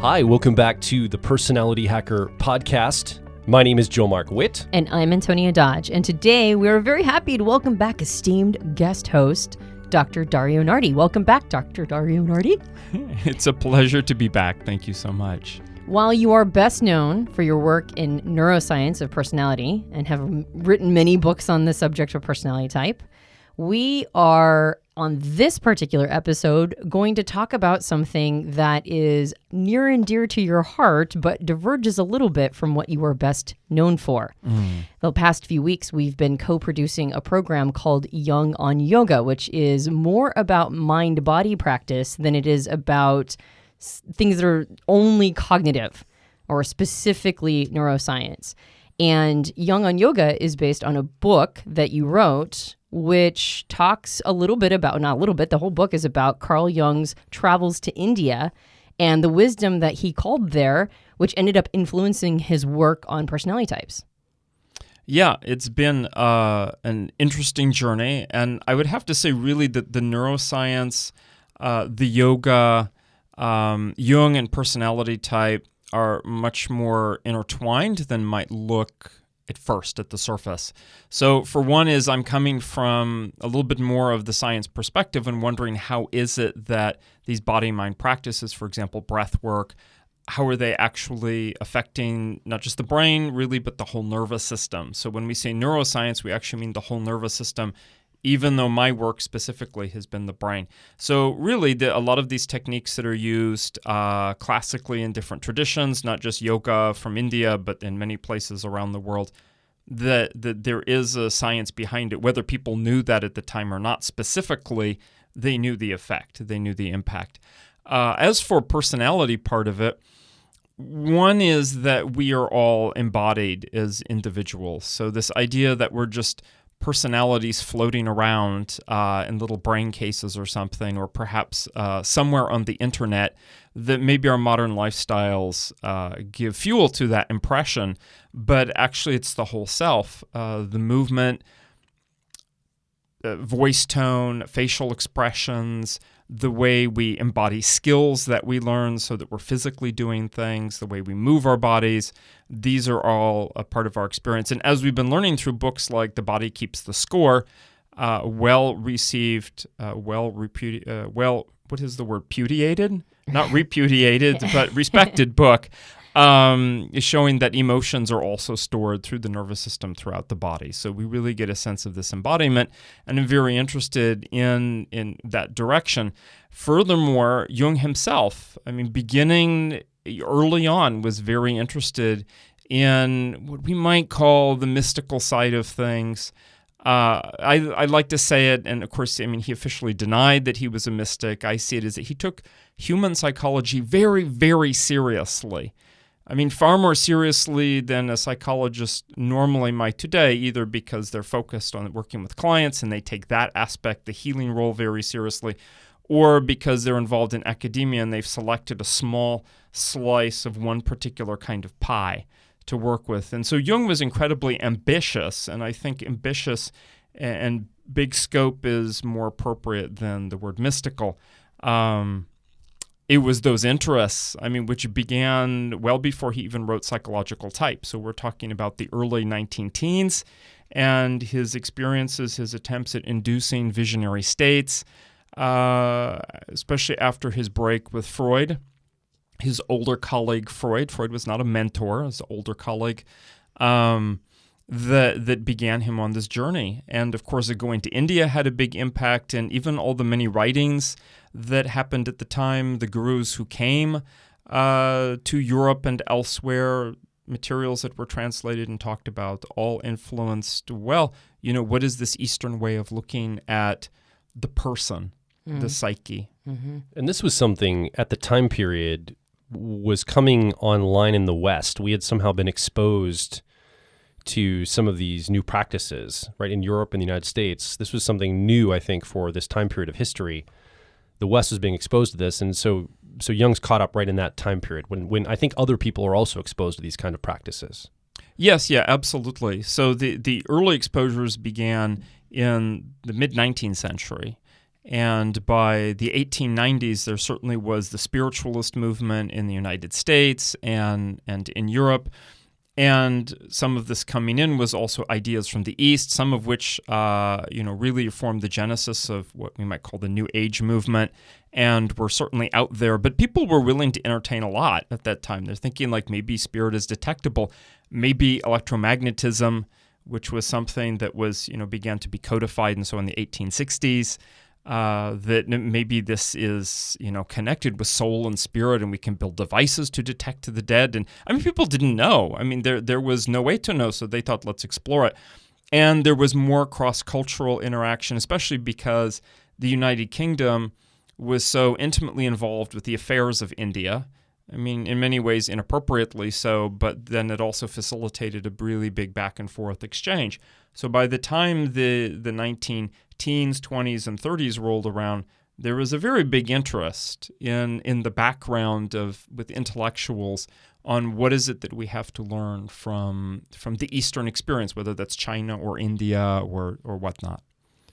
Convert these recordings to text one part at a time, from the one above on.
Hi, welcome back to the Personality Hacker Podcast. My name is Joe Mark Witt. And I'm Antonia Dodge. And today we're very happy to welcome back esteemed guest host, Dr. Dario Nardi. Welcome back, Dr. Dario Nardi. It's a pleasure to be back. Thank you so much. While you are best known for your work in neuroscience of personality and have written many books on the subject of personality type, we are, on this particular episode, going to talk about something that is near and dear to your heart, but diverges a little bit from what you are best known for. The past few weeks, we've been co-producing a program called Jung on Yoga, which is more about mind-body practice than it is about things that are only cognitive or specifically neuroscience. And Jung on Yoga is based on a book that you wrote, which talks a little bit about, not a little bit, the whole book is about Carl Jung's travels to India and the wisdom that he called there, which ended up influencing his work on personality types. Yeah, it's been an interesting journey. And I would have to say really that the neuroscience, the yoga, Jung and personality type are much more intertwined than might look at first at the surface. So for one is I'm coming from a little bit more of the science perspective and wondering how is it that these body-mind practices, for example, breath work, how are they actually affecting not just the brain really, but the whole nervous system. So when we say neuroscience, we actually mean the whole nervous system, even though my work specifically has been the brain. So really, a lot of these techniques that are used classically in different traditions, not just yoga from India, but in many places around the world, that there is a science behind it. Whether people knew that at the time or not specifically, they knew the effect, they knew the impact. As for personality part of it, one is that we are all embodied as individuals. So this idea that we're just personalities floating around in little brain cases or something, or perhaps somewhere on the internet, that maybe our modern lifestyles give fuel to that impression, but actually it's the whole self, the movement, voice tone, facial expressions, the way we embody skills that we learn so that we're physically doing things, the way we move our bodies. These are all a part of our experience. And as we've been learning through books like The Body Keeps the Score, well-received, what is the word, pudiated? Not repudiated, but respected book, is showing that emotions are also stored through the nervous system throughout the body. So we really get a sense of this embodiment, and I'm very interested in that direction. Furthermore, Jung himself, beginning early on, was very interested in what we might call the mystical side of things. I like to say it, and of course, he officially denied that he was a mystic. I see it as that he took human psychology very, very seriously. Far more seriously than a psychologist normally might today, either because they're focused on working with clients and they take that aspect, the healing role, very seriously, or because they're involved in academia and they've selected a small slice of one particular kind of pie to work with. And so Jung was incredibly ambitious, and I think ambitious and big scope is more appropriate than the word mystical. It was those interests, which began well before he even wrote Psychological Type. So we're talking about the early 19-teens and his experiences, his attempts at inducing visionary states, especially after his break with Freud, his older colleague Freud. Freud was not a mentor, his older colleague, that began him on this journey. And of course, going to India had a big impact, and even all the many writings that happened at the time, the gurus who came to Europe and elsewhere, materials that were translated and talked about, all influenced, what is this Eastern way of looking at the person, the psyche? Mm-hmm. And this was something at the time period was coming online in the West. We had somehow been exposed to some of these new practices, right, in Europe and the United States. This was something new, I think, for this time period of history. The West was being exposed to this, and so Jung's caught up right in that time period when I think other people are also exposed to these kind of practices. Yes, yeah, absolutely. So the early exposures began in the mid-19th century, And by the 1890s, there certainly was the spiritualist movement in the United States and in Europe. And some of this coming in was also ideas from the East, some of which, really formed the genesis of what we might call the New Age movement, and were certainly out there. But people were willing to entertain a lot at that time. They're thinking like maybe spirit is detectable, maybe electromagnetism, which was something that was, began to be codified, and so in the 1860s. That maybe this is, connected with soul and spirit, and we can build devices to detect the dead. And people didn't know. There was no way to know, so they thought, let's explore it. And there was more cross-cultural interaction, especially because the United Kingdom was so intimately involved with the affairs of India. In many ways inappropriately so, but then it also facilitated a really big back and forth exchange. So by the time the 19-teens, 20s, and 30s rolled around, there was a very big interest in the background with intellectuals on what is it that we have to learn from the Eastern experience, whether that's China or India or whatnot.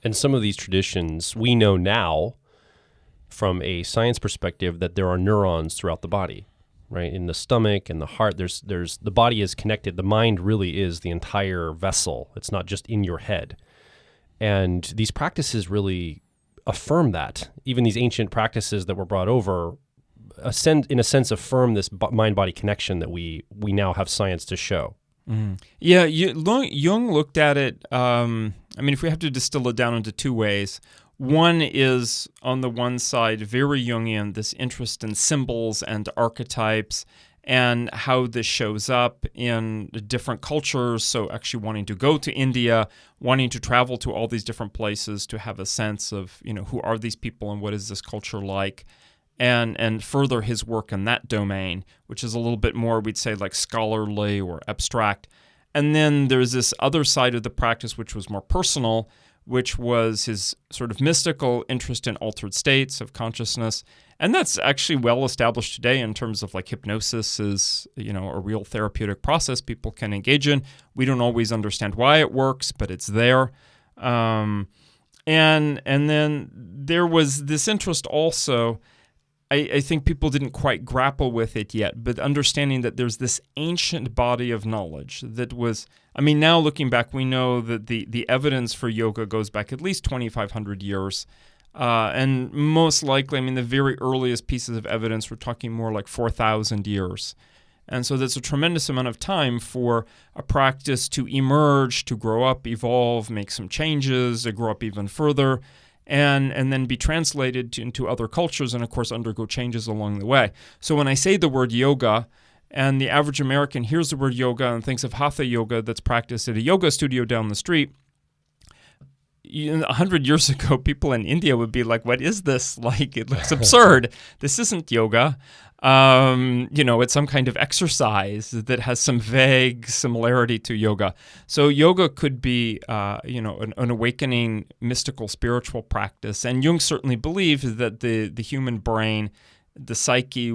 And some of these traditions we know now from a science perspective that there are neurons throughout the body, right? In the stomach and the heart, there's the body is connected. The mind really is the entire vessel. It's not just in your head. And these practices really affirm that. Even these ancient practices that were brought over in a sense affirm this mind-body connection that we now have science to show. Mm. Yeah, Jung looked at it, if we have to distill it down into two ways. One is, on the one side, very Jungian, this interest in symbols and archetypes and how this shows up in different cultures. So actually wanting to go to India, wanting to travel to all these different places to have a sense of, who are these people and what is this culture like? And further his work in that domain, which is a little bit more, we'd say, like scholarly or abstract. And then there's this other side of the practice, which was more personal, which was his sort of mystical interest in altered states of consciousness. And that's actually well established today in terms of like hypnosis is, a real therapeutic process people can engage in. We don't always understand why it works, but it's there. And then there was this interest also, I think people didn't quite grapple with it yet, but understanding that there's this ancient body of knowledge that was, now looking back, we know that the evidence for yoga goes back at least 2,500 years. And most likely, the very earliest pieces of evidence, we're talking more like 4,000 years. And so that's a tremendous amount of time for a practice to emerge, to grow up, evolve, make some changes, to grow up even further, and then be translated into other cultures and, of course, undergo changes along the way. So when I say the word yoga, and the average American hears the word yoga and thinks of hatha yoga that's practiced at a yoga studio down the street, 100 years ago, people in India would be like, what is this? Like, it looks absurd. This isn't yoga. It's some kind of exercise that has some vague similarity to yoga. So yoga could be, an awakening, mystical, spiritual practice. And Jung certainly believed that the human brain, the psyche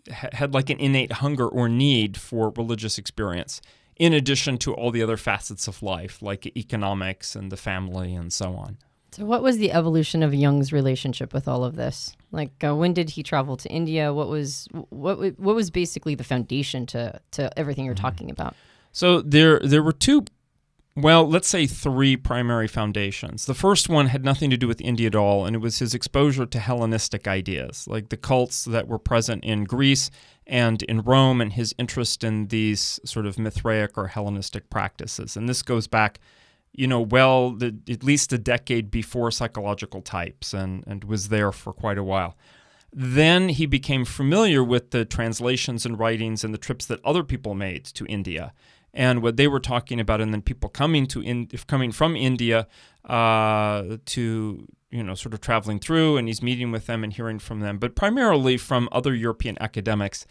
had like an innate hunger or need for religious experience, in addition to all the other facets of life, like economics and the family and so on. So what was the evolution of Jung's relationship with all of this? Like, when did he travel to India? What was basically the foundation to everything you're talking about? So there were let's say three primary foundations. The first one had nothing to do with India at all, and it was his exposure to Hellenistic ideas, like the cults that were present in Greece and in Rome, and his interest in these sort of Mithraic or Hellenistic practices. And this goes back at least a decade before psychological types and was there for quite a while. Then he became familiar with the translations and writings and the trips that other people made to India and what they were talking about, and then people coming from India to, sort of traveling through, and he's meeting with them and hearing from them, but primarily from other European academics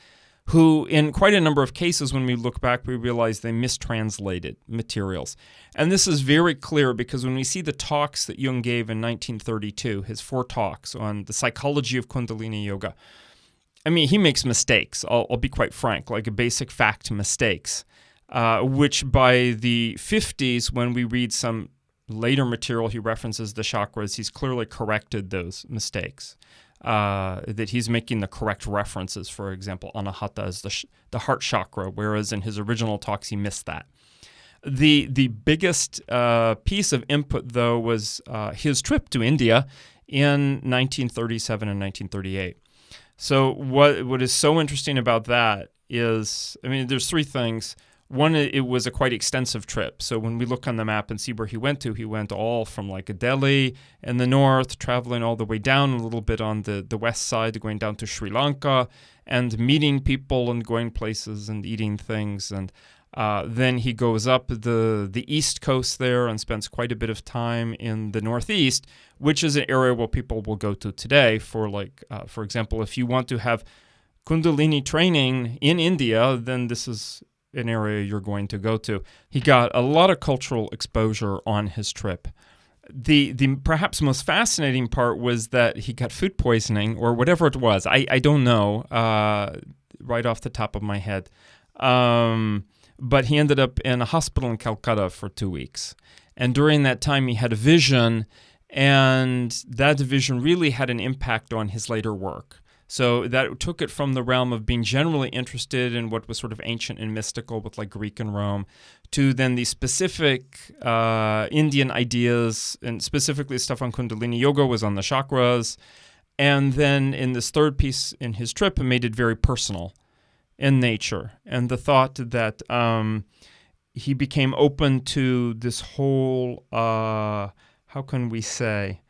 who, in quite a number of cases, when we look back, we realize they mistranslated materials. And this is very clear because when we see the talks that Jung gave in 1932, his 4 talks on the psychology of Kundalini yoga, he makes mistakes. I'll be quite frank, like a basic fact mistakes, which by the 50s, when we read some later material he references the chakras, he's clearly corrected those mistakes. That he's making the correct references. For example, Anahata is the heart chakra, whereas in his original talks he missed that. The biggest piece of input, though, was his trip to India in 1937 and 1938. So what is so interesting about that is, I mean, there's three things. One, it was a quite extensive trip. So when we look on the map and see where he went all from like Delhi in the north, traveling all the way down a little bit on the west side, going down to Sri Lanka and meeting people and going places and eating things. And then he goes up the east coast there and spends quite a bit of time in the northeast, which is an area where people will go to today for for example, if you want to have Kundalini training in India, then this is an area you're going to go to. He got a lot of cultural exposure on his trip. The perhaps most fascinating part was that he got food poisoning or whatever it was. I don't know right off the top of my head. But he ended up in a hospital in Calcutta for 2 weeks. And during that time, he had a vision, and that vision really had an impact on his later work. So that took it from the realm of being generally interested in what was sort of ancient and mystical with like Greek and Rome to then the specific Indian ideas, and specifically stuff on Kundalini Yoga was on the chakras. And then in this third piece in his trip, it made it very personal in nature. And the thought that he became open to this whole, how can we say,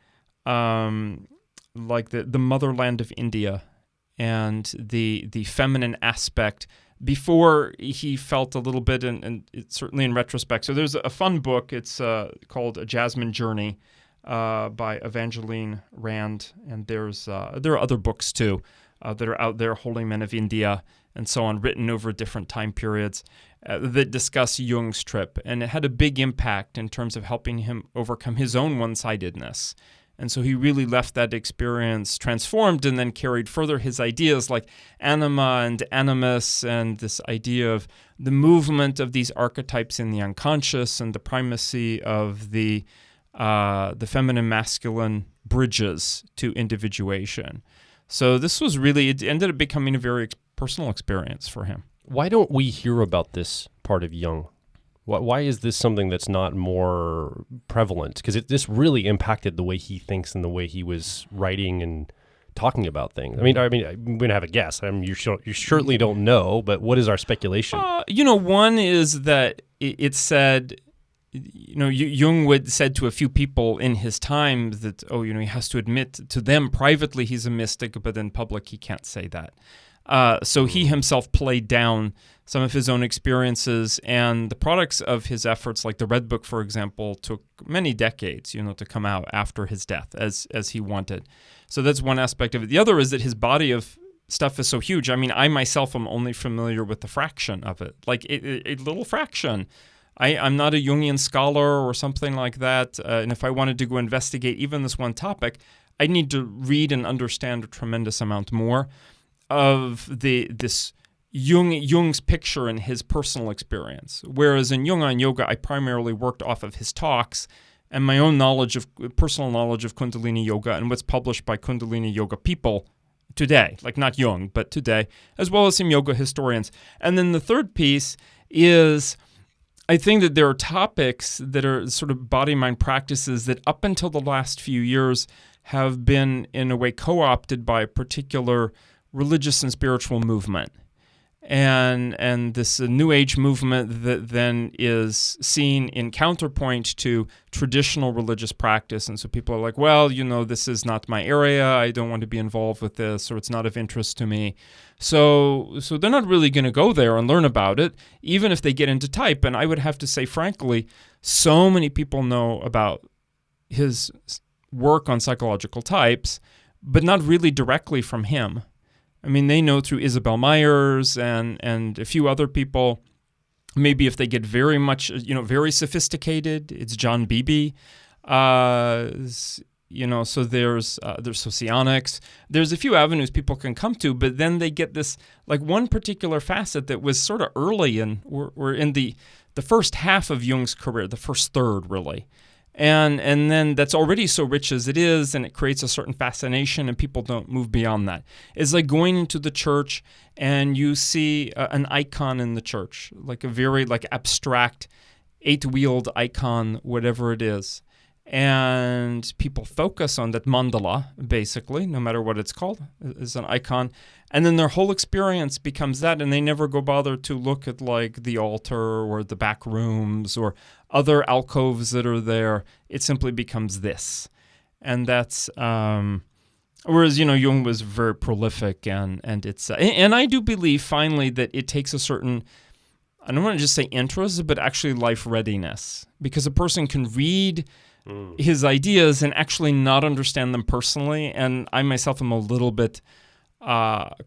like the motherland of India and the feminine aspect before he felt a little bit, and it's certainly in retrospect. So there's a fun book. It's called A Jasmine Journey by Evangeline Rand. And there are other books too that are out there, Holy Men of India and so on, written over different time periods that discuss Jung's trip. And it had a big impact in terms of helping him overcome his own one-sidedness. And so he really left that experience transformed and then carried further his ideas like anima and animus and this idea of the movement of these archetypes in the unconscious and the primacy of the feminine masculine bridges to individuation. So this was really, it ended up becoming a very personal experience for him. Why don't we hear about this part of Jung? Why is this something that's not more prevalent? Because this really impacted the way he thinks and the way he was writing and talking about things. I mean, I'm going to have a guess. You certainly don't know, but what is our speculation? One is that it's said, Jung said to a few people in his time that, he has to admit to them privately he's a mystic, but in public he can't say that. So he himself played down some of his own experiences, and the products of his efforts, like the Red Book, for example, took many decades, to come out after his death as he wanted. So that's one aspect of it. The other is that his body of stuff is so huge. I mean, I myself am only familiar with the fraction of it, like a little fraction. I'm not a Jungian scholar or something like that, and if I wanted to go investigate even this one topic, I'd need to read and understand a tremendous amount more of this Jung's picture and his personal experience. Whereas in Jung on Yoga, I primarily worked off of his talks and my own personal knowledge of Kundalini Yoga and what's published by Kundalini Yoga people today, like not Jung, but today, as well as some yoga historians. And then the third piece is, I think that there are topics that are sort of body-mind practices that up until the last few years have been, in a way, co-opted by a particular religious and spiritual movement. And this New Age movement that then is seen in counterpoint to traditional religious practice. And so people are like, well, this is not my area. I don't want to be involved with this, or it's not of interest to me. So they're not really going to go there and learn about it, even if they get into type. And I would have to say, frankly, so many people know about his work on psychological types, but not really directly from him. I mean, they know through Isabel Myers and a few other people. Maybe if they get very much, very sophisticated, it's John Beebe. So there's socionics. There's a few avenues people can come to, but then they get this, like one particular facet that was sort of early, and we're in the first half of Jung's career, the first third really. And then that's already so rich as it is, and it creates a certain fascination, and people don't move beyond that. It's like going into the church and you see an icon in the church, like a very abstract 8-wheeled icon, whatever it is. And people focus on that mandala, basically, no matter what it's called, is an icon. And then their whole experience becomes that, and they never go bother to look at like the altar or the back rooms or other alcoves that are there. It simply becomes this. And that's, whereas, Jung was very prolific, and it's, and I do believe finally that it takes a certain, I don't want to just say interest, but actually life readiness, because a person can read his ideas and actually not understand them personally. And I myself am a little bit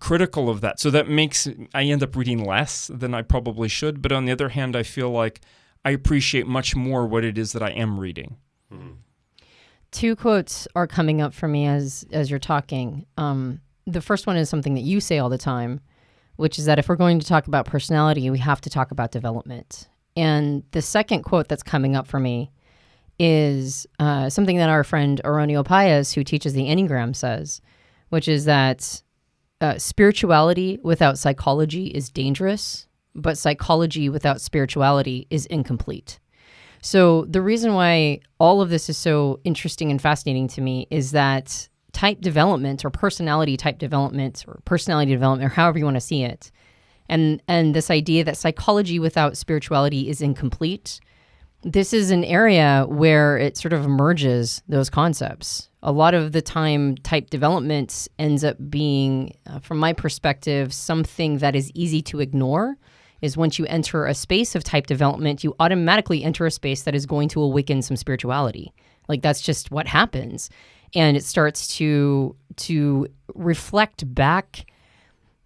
critical of that. So that makes, I end up reading less than I probably should. But on the other hand, I feel like I appreciate much more what it is that I am reading. Two quotes are coming up for me as you're talking. The first one is something that you say all the time, which is that if we're going to talk about personality, we have to talk about development. And the second quote that's coming up for me is something that our friend Aronio Paez, who teaches the Enneagram, says, which is that spirituality without psychology is dangerous, but psychology without spirituality is incomplete. So the reason why all of this is so interesting and fascinating to me is that type development or personality development, or however you want to see it, and this idea that psychology without spirituality is incomplete, this is an area where it sort of merges those concepts. A lot of the time, type development ends up being, from my perspective, something that is easy to ignore. Is once you enter a space of type development, you automatically enter a space that is going to awaken some spirituality. Like that's just what happens. And it starts to reflect back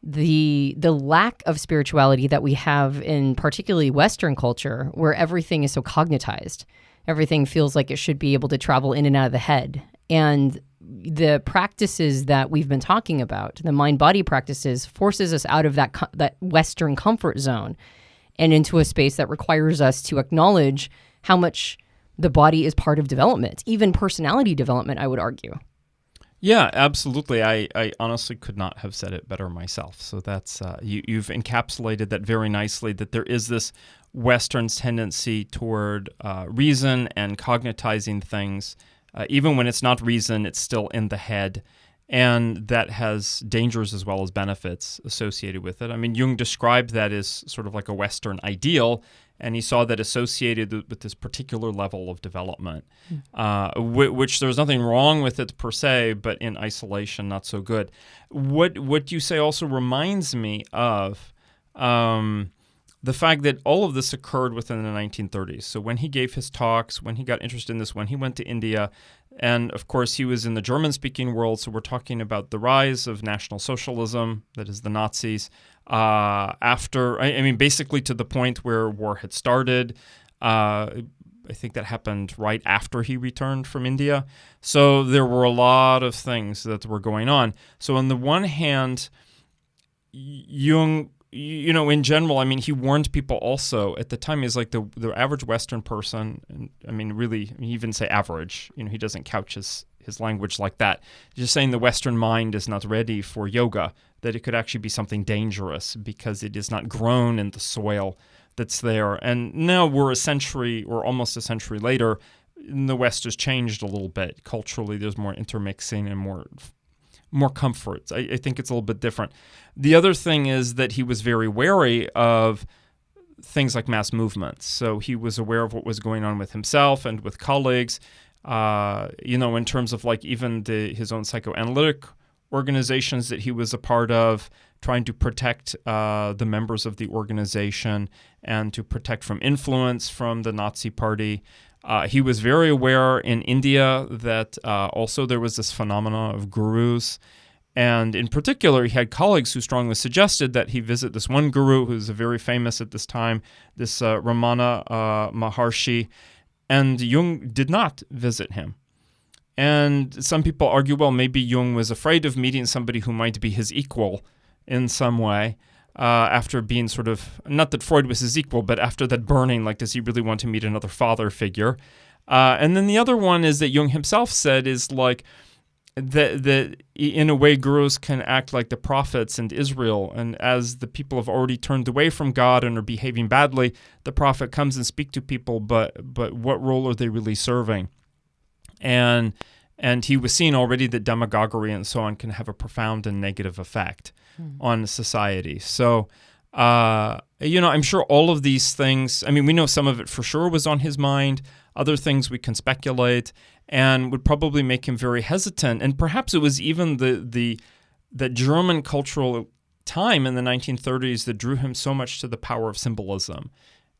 the lack of spirituality that we have in particularly Western culture, where everything is so cognitized. Everything feels like it should be able to travel in and out of the head. And the practices that we've been talking about, the mind-body practices, forces us out of that Western comfort zone and into a space that requires us to acknowledge how much the body is part of development, even personality development, I would argue. Yeah, absolutely. I honestly could not have said it better myself. So that's you've encapsulated that very nicely, that there is this Western tendency toward reason and cognitizing things. Even when it's not reason, it's still in the head. And that has dangers as well as benefits associated with it. I mean, Jung described that as sort of like a Western ideal, and he saw that associated with this particular level of development, which there's nothing wrong with it per se, but in isolation, not so good. What you say also reminds me of the fact that all of this occurred within the 1930s. So when he gave his talks, when he got interested in this, when he went to India, and of course he was in the German-speaking world, so we're talking about the rise of National Socialism, that is the Nazis, after, I mean, basically to the point where war had started. I think that happened right after he returned from India. So there were a lot of things that were going on. So on the one hand, Jung, in general, I mean, he warned people also at the time. He's like the average Western person, and I mean, really, he even say average. He doesn't couch his language like that. He's just saying the Western mind is not ready for yoga, that it could actually be something dangerous because it is not grown in the soil that's there. And now we're a century or almost a century later, and the West has changed a little bit. Culturally, there's more intermixing and more comfort. I think it's a little bit different. The other thing is that he was very wary of things like mass movements. So he was aware of what was going on with himself and with colleagues, in terms of like even his own psychoanalytic organizations that he was a part of, trying to protect the members of the organization and to protect from influence from the Nazi Party. He was very aware in India that also there was this phenomena of gurus. And in particular, he had colleagues who strongly suggested that he visit this one guru who's very famous at this time, this Ramana Maharshi, and Jung did not visit him. And some people argue, well, maybe Jung was afraid of meeting somebody who might be his equal in some way. After being sort of, not that Freud was his equal, but after that burning, like, does he really want to meet another father figure? And then the other one is that Jung himself said is like that in a way gurus can act like the prophets in Israel, and as the people have already turned away from God and are behaving badly, the prophet comes and speaks to people, but what role are they really serving? And he was seeing already that demagoguery and so on can have a profound and negative effect on society. So, I'm sure all of these things, I mean, we know some of it for sure was on his mind. Other things we can speculate and would probably make him very hesitant. And perhaps it was even the German cultural time in the 1930s that drew him so much to the power of symbolism.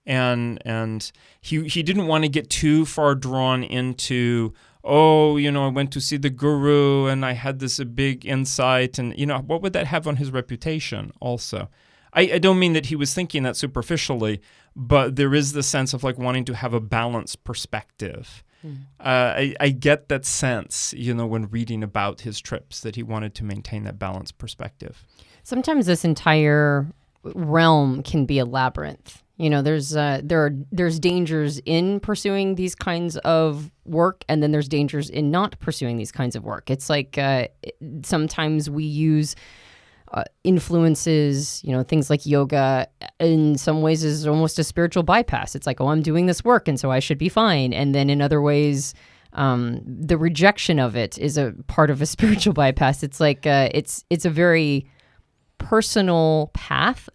And he didn't want to get too far drawn into, I went to see the guru and I had this big insight. And, what would that have on his reputation also? I don't mean that he was thinking that superficially, but there is the sense of like wanting to have a balanced perspective. I get that sense, when reading about his trips, that he wanted to maintain that balanced perspective. Sometimes this entire realm can be a labyrinth. There's dangers in pursuing these kinds of work, and then there's dangers in not pursuing these kinds of work. It's like sometimes we use influences, things like yoga, in some ways is almost a spiritual bypass. It's like, I'm doing this work, and so I should be fine. And then in other ways, the rejection of it is a part of a spiritual bypass. It's like it's a very personal path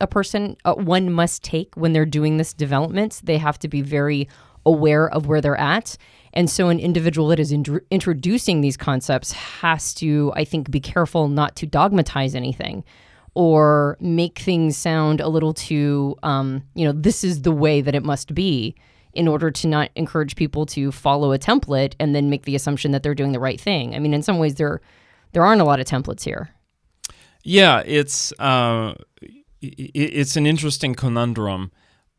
one must take when they're doing this development. They have to be very aware of where they're at. And so an individual that is introducing these concepts has to, I think, be careful not to dogmatize anything or make things sound a little too, this is the way that it must be, in order to not encourage people to follow a template and then make the assumption that they're doing the right thing. I mean, in some ways, there aren't a lot of templates here. Yeah, it's an interesting conundrum.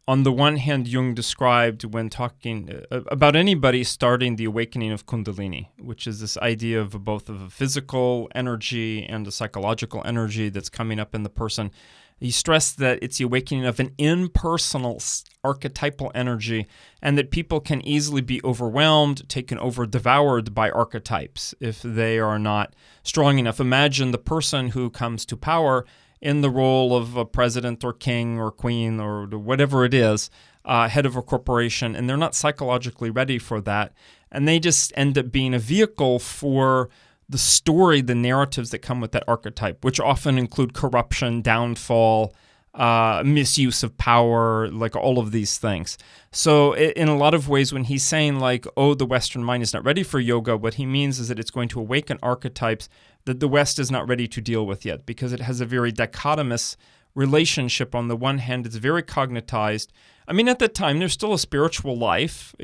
On the one hand, Jung described when talking about anybody starting the awakening of Kundalini, which is this idea of both of a physical energy and a psychological energy that's coming up in the person. He stressed that it's the awakening of an impersonal archetypal energy, and that people can easily be overwhelmed, taken over, devoured by archetypes if they are not strong enough. Imagine the person who comes to power in the role of a president or king or queen or whatever it is, head of a corporation, and they're not psychologically ready for that. And they just end up being a vehicle for the story, the narratives that come with that archetype, which often include corruption, downfall, misuse of power, like all of these things. So in a lot of ways, when he's saying like, the Western mind is not ready for yoga, what he means is that it's going to awaken archetypes that the West is not ready to deal with yet, because it has a very dichotomous relationship. On the one hand, it's very cognitized. I mean, at that time, there's still a spiritual life,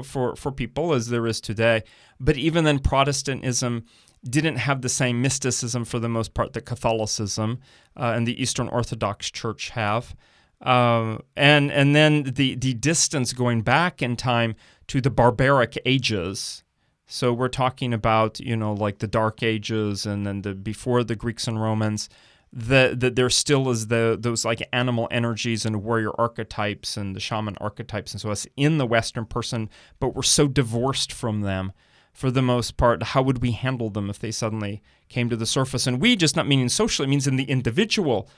for people as there is today. But even then, Protestantism didn't have the same mysticism for the most part that Catholicism and the Eastern Orthodox Church have. And then the distance going back in time to the barbaric ages. So we're talking about, like the Dark Ages and then before the Greeks and Romans, that there still is those like animal energies and warrior archetypes and the shaman archetypes and so on in the Western person, but we're so divorced from them for the most part. How would we handle them if they suddenly came to the surface? And we, just not meaning socially, it means in the individual.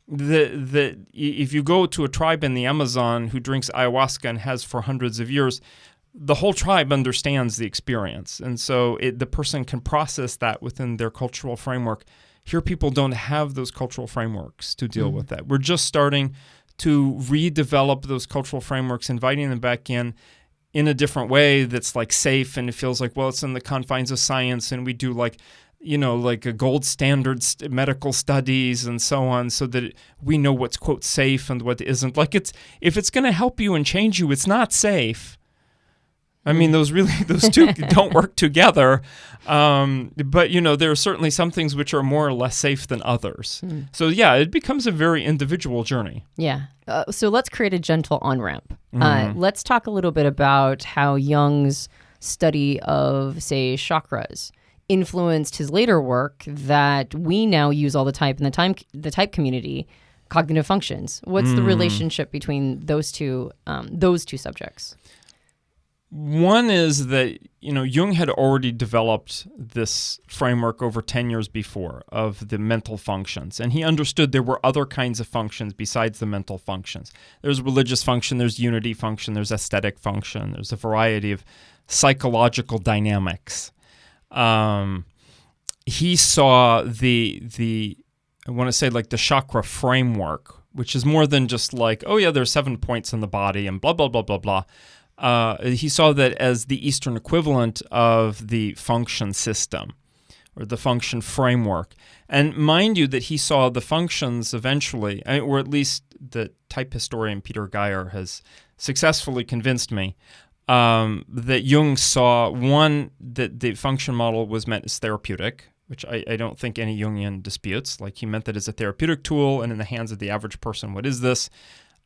If you go to a tribe in the Amazon who drinks ayahuasca and has for hundreds of years, the whole tribe understands the experience. And so the person can process that within their cultural framework. Here, people don't have those cultural frameworks to deal with that. We're just starting to redevelop those cultural frameworks, inviting them back in a different way that's like safe, and it feels like, well, it's in the confines of science, and we do like a gold standard medical studies and so on, so that we know what's, quote, safe and what isn't. Like, if it's going to help you and change you, it's not safe. I mean, those two don't work together. But, there are certainly some things which are more or less safe than others. So, yeah, it becomes a very individual journey. Yeah. So let's create a gentle on-ramp. Let's talk a little bit about how Jung's study of, say, chakras influenced his later work that we now use all the time in the type community, cognitive functions. What's the relationship between those two subjects? One is that, Jung had already developed this framework over 10 years before of the mental functions. And he understood there were other kinds of functions besides the mental functions. There's religious function, there's unity function, there's aesthetic function, there's a variety of psychological dynamics. He saw the I want to say like the chakra framework, which is more than just like, oh yeah, there's 7 points in the body and blah, blah, blah, blah, blah. He saw that as the Eastern equivalent of the function system or the function framework. And mind you that he saw the functions eventually, or at least the type historian Peter Geyer has successfully convinced me, that Jung saw, one, that the function model was meant as therapeutic, which I don't think any Jungian disputes. Like, he meant that as a therapeutic tool, and in the hands of the average person, what is this?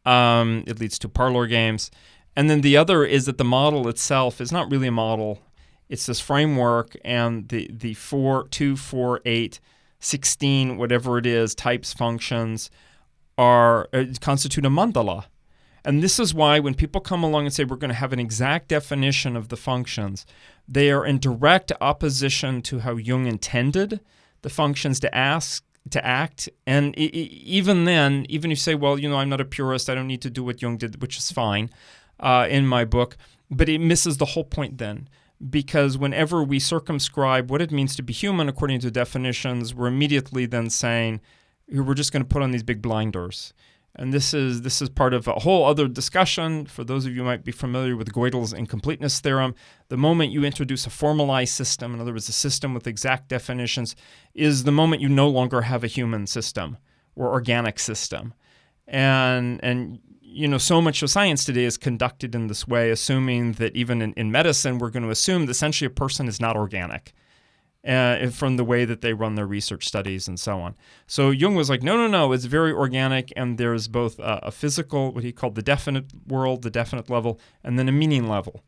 It leads to parlor games. And then the other is that the model itself is not really a model. It's this framework, and the 4, 2, 4, 8, 16, whatever it is, types, functions, constitute a mandala. And this is why when people come along and say we're going to have an exact definition of the functions, they are in direct opposition to how Jung intended the functions to act. And even then, even if you say, well, I'm not a purist, I don't need to do what Jung did, which is fine in my book, but it misses the whole point then. Because whenever we circumscribe what it means to be human according to definitions, we're immediately then saying, we're just going to put on these big blinders. And this is part of a whole other discussion. For those of you who might be familiar with Gödel's incompleteness theorem, the moment you introduce a formalized system, in other words, a system with exact definitions, is the moment you no longer have a human system or organic system. And so much of science today is conducted in this way, assuming that even in medicine, we're going to assume that essentially a person is not organic. From the way that they run their research studies and so on. So Jung was like, no, it's very organic, and there's both a physical, what he called the definite world, the definite level, and then a meaning level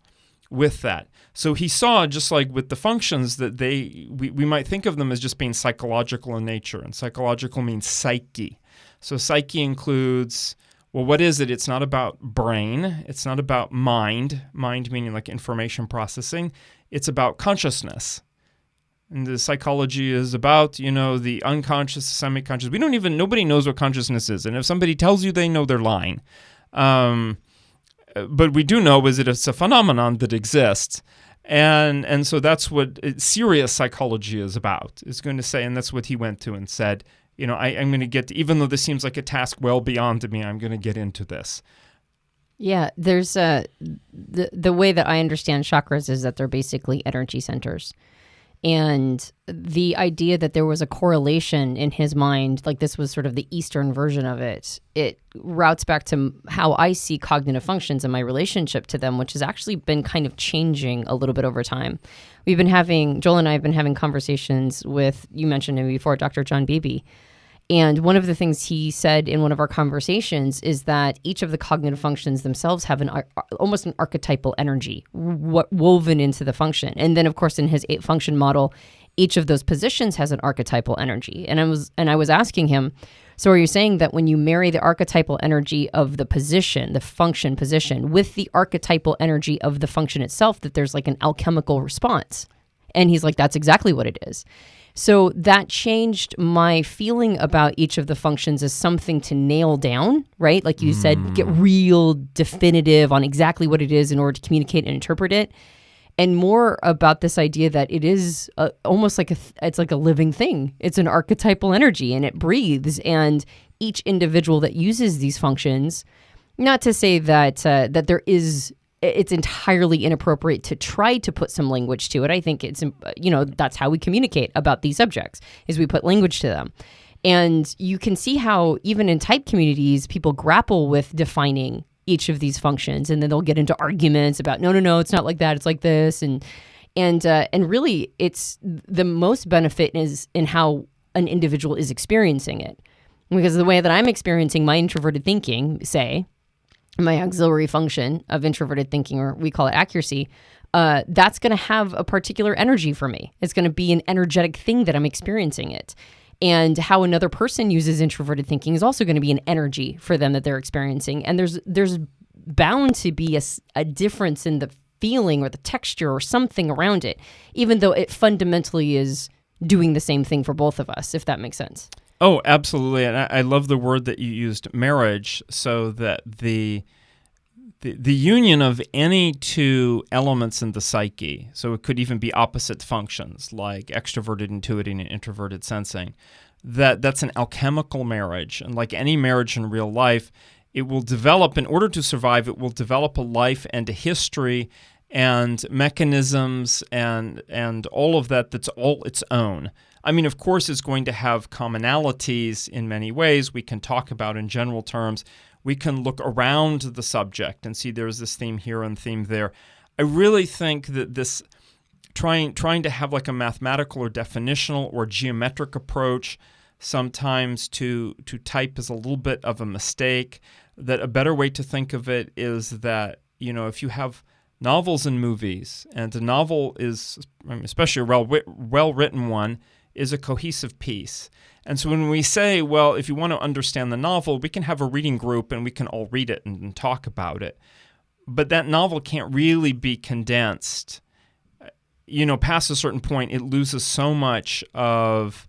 with that. So he saw, just like with the functions, that we might think of them as just being psychological in nature, and psychological means psyche. So psyche includes, well, what is it? It's not about brain. It's not about mind meaning like information processing. It's about consciousness. And the psychology is about, the unconscious, semi-conscious. Nobody knows what consciousness is. And if somebody tells you they know, they're lying. But we do know is that it's a phenomenon that exists. And so that's what serious psychology is about. It's going to say, and that's what he went to and said, I'm going to get, even though this seems like a task well beyond me, I'm going to get into this. Yeah, there's the way that I understand chakras is that they're basically energy centers. And the idea that there was a correlation in his mind, like this was sort of the Eastern version of it, it routes back to how I see cognitive functions and my relationship to them, which has actually been kind of changing a little bit over time. Joel and I have been having conversations with, you mentioned him before, Dr. John Beebe. And one of the things he said in one of our conversations is that each of the cognitive functions themselves have almost an archetypal energy woven into the function. And then, of course, in his 8-function model, each of those positions has an archetypal energy. And I was asking him, so are you saying that when you marry the archetypal energy of the position, the function position, with the archetypal energy of the function itself, that there's like an alchemical response? And he's like, that's exactly what it is. So that changed my feeling about each of the functions as something to nail down, right? Like you said, get real definitive on exactly what it is in order to communicate and interpret it. And more about this idea that it is almost like it's like a living thing. It's an archetypal energy and it breathes. And each individual that uses these functions, not to say that it's entirely inappropriate to try to put some language to it. I think it's, that's how we communicate about these subjects, is we put language to them. And you can see how even in type communities, people grapple with defining each of these functions, and then they'll get into arguments about, no, it's not like that, it's like this. And really it's the most benefit is in how an individual is experiencing it. Because the way that I'm experiencing my introverted thinking, say, my auxiliary function of introverted thinking, or we call it accuracy, that's going to have a particular energy for me. It's going to be an energetic thing that I'm experiencing it. And how another person uses introverted thinking is also going to be an energy for them that they're experiencing. And there's bound to be a difference in the feeling or the texture or something around it, even though it fundamentally is doing the same thing for both of us, if that makes sense. Oh, absolutely. And I love the word that you used, marriage, so that the union of any two elements in the psyche, so it could even be opposite functions like extroverted intuiting and introverted sensing, that's an alchemical marriage. And like any marriage in real life, it will develop, in order to survive, it will develop a life and a history and mechanisms and all of that's all its own. I mean, of course, it's going to have commonalities in many ways we can talk about in general terms. We can look around the subject and see there's this theme here and theme there. I really think that this trying to have like a mathematical or definitional or geometric approach sometimes to type is a little bit of a mistake. That a better way to think of it is that, if you have novels and movies, and a novel is, especially a well-written one, is a cohesive piece. And so when we say, well, if you want to understand the novel, we can have a reading group and we can all read it and talk about it. But that novel can't really be condensed. Past a certain point, it loses so much of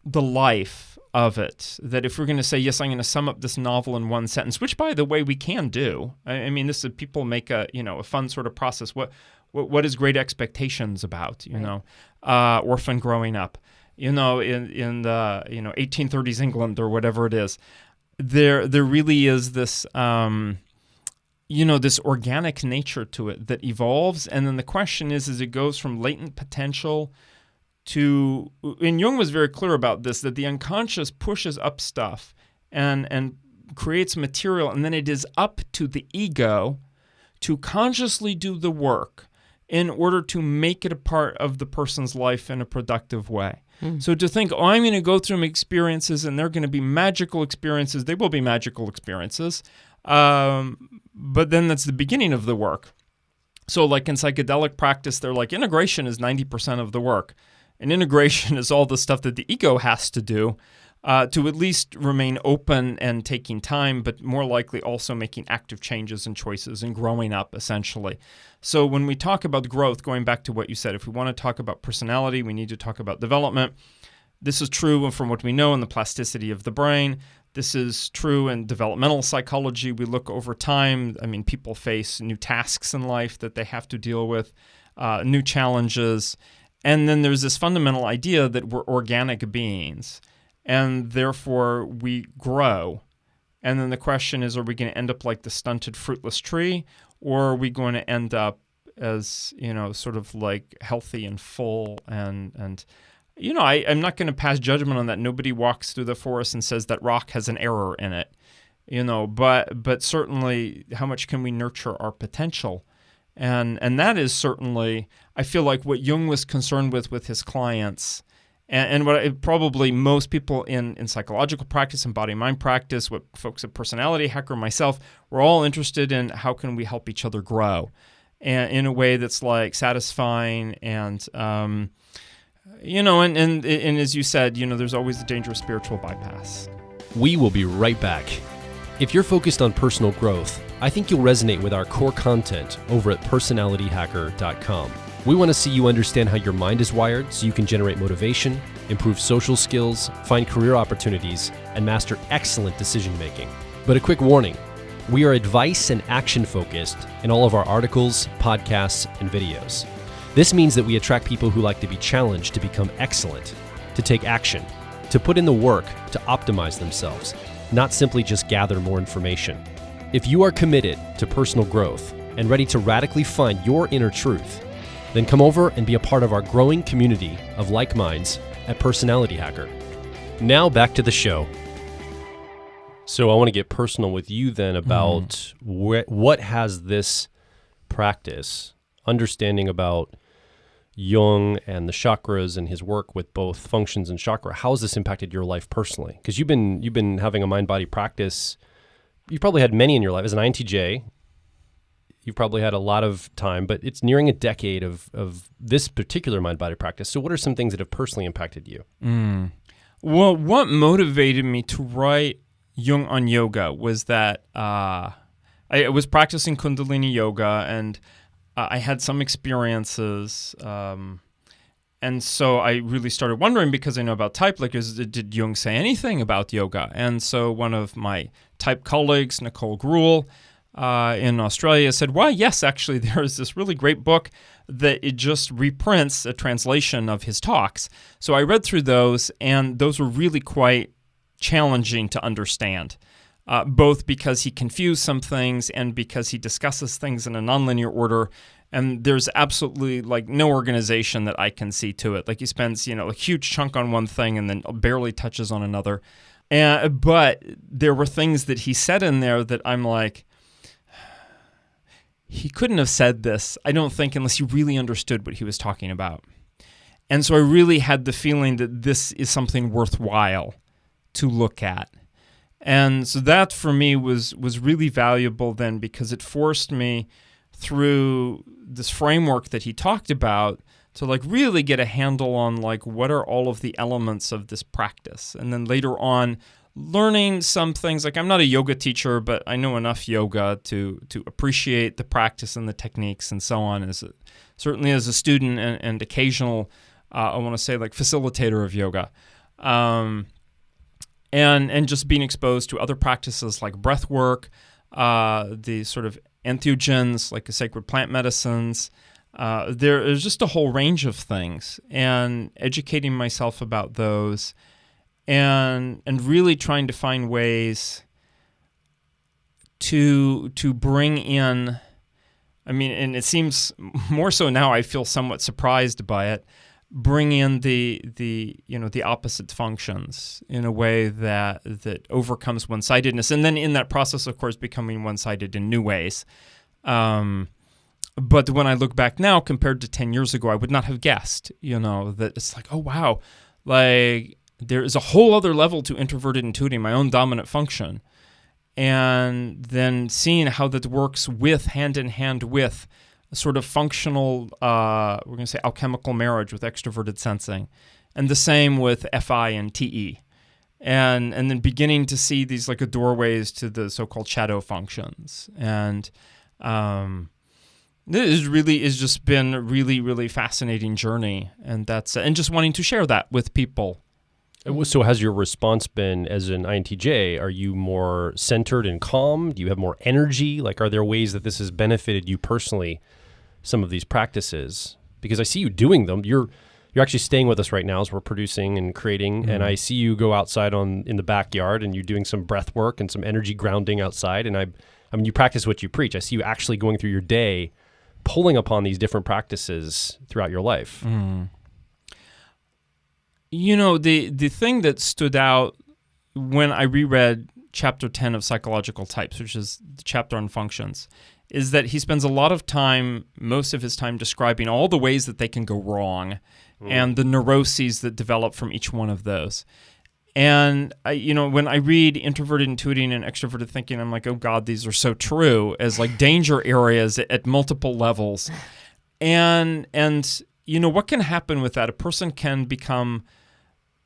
the life of it that if we're going to say, yes, I'm going to sum up this novel in one sentence, which, by the way, we can do. I mean, this is people make a fun sort of process. What is Great Expectations about? Orphan growing up. In the 1830s England or whatever it is, there really is this this organic nature to it that evolves, and then the question is it goes from latent potential to, and Jung was very clear about this, that the unconscious pushes up stuff and creates material, and then it is up to the ego to consciously do the work in order to make it a part of the person's life in a productive way. So to think, I'm going to go through experiences and they're going to be magical experiences, they will be magical experiences, but then that's the beginning of the work. So like in psychedelic practice, they're like, integration is 90% of the work. And integration is all the stuff that the ego has to do to at least remain open and taking time, but more likely also making active changes and choices and growing up, essentially. So when we talk about growth, going back to what you said, if we want to talk about personality, we need to talk about development. This is true from what we know in the plasticity of the brain. This is true in developmental psychology. We look over time. I mean, people face new tasks in life that they have to deal with, new challenges. And then there's this fundamental idea that we're organic beings, and therefore we grow. And then the question is, are we going to end up like the stunted, fruitless tree, or are we going to end up as, sort of like healthy and full and I'm not going to pass judgment on that. Nobody walks through the forest and says that rock has an error in it, but certainly how much can we nurture our potential? And that is certainly, I feel like, what Jung was concerned with his clients, and what probably most people in psychological practice and body-mind practice, what folks at Personality Hacker, myself, we're all interested in how can we help each other grow, and in a way that's like satisfying and and as you said, there's always the danger of spiritual bypass. We will be right back. If you're focused on personal growth, I think you'll resonate with our core content over at personalityhacker.com. We want to see you understand how your mind is wired so you can generate motivation, improve social skills, find career opportunities, and master excellent decision making. But a quick warning, we are advice and action focused in all of our articles, podcasts, and videos. This means that we attract people who like to be challenged to become excellent, to take action, to put in the work to optimize themselves, not simply just gather more information. If you are committed to personal growth and ready to radically find your inner truth, then come over and be a part of our growing community of like minds at Personality Hacker. Now back to the show. So I want to get personal with you then about what has this practice, understanding about Jung and the chakras and his work with both functions and chakra, how has this impacted your life personally? Because you've been having a mind-body practice. You've probably had many in your life. As an INTJ, you've probably had a lot of time, but it's nearing a decade of this particular mind-body practice. So what are some things that have personally impacted you? Well, what motivated me to write Jung on yoga was that I was practicing Kundalini yoga, and I had some experiences, and so I really started wondering, because I know about type, like, did Jung say anything about yoga? And so one of my type colleagues, Nicole Gruhl, in Australia, said, "Why, yes, actually, there is this really great book that it just reprints a translation of his talks." So I read through those, and those were really quite challenging to understand. Both because he confused some things and because he discusses things in a nonlinear order, and there's absolutely like no organization that I can see to it. Like he spends, a huge chunk on one thing and then barely touches on another. But there were things that he said in there that I'm like, he couldn't have said this, I don't think, unless he really understood what he was talking about. And so I really had the feeling that this is something worthwhile to look at. And so that for me was really valuable then, because it forced me through this framework that he talked about to like really get a handle on like what are all of the elements of this practice. And then later on, learning some things. Like I'm not a yoga teacher, but I know enough yoga to appreciate the practice and the techniques and so on. Certainly as a student and occasional, I want to say like facilitator of yoga. And just being exposed to other practices like breath work, the sort of entheogens, like the sacred plant medicines. There is just a whole range of things, and educating myself about those, and really trying to find ways to bring in. I mean, and it seems more so now. I feel somewhat surprised by it. Bring in the opposite functions in a way that overcomes one-sidedness, and then in that process, of course, becoming one-sided in new ways. But when I look back now, compared to 10 years ago, I would not have guessed, that it's like, oh wow, like there is a whole other level to introverted intuiting, my own dominant function, and then seeing how that works hand in hand with a sort of functional, we're going to say alchemical marriage with extroverted sensing, and the same with FI and TE, and then beginning to see these like doorways to the so-called shadow functions, and this is just been a really, really fascinating journey, and just wanting to share that with people. So has your response been, as an INTJ, are you more centered and calm? Do you have more energy? Like, are there ways that this has benefited you personally, some of these practices? Because I see you doing them. You're actually staying with us right now as we're producing and creating, and I see you go outside in the backyard, and you're doing some breath work and some energy grounding outside, and I mean, you practice what you preach. I see you actually going through your day, pulling upon these different practices throughout your life. The thing that stood out when I reread Chapter 10 of Psychological Types, which is the chapter on functions, is that he spends a lot of time, most of his time, describing all the ways that they can go wrong and the neuroses that develop from each one of those. And when I read introverted intuiting and extroverted thinking, I'm like, oh God, these are so true, as like danger areas at multiple levels. And what can happen with that? A person can become,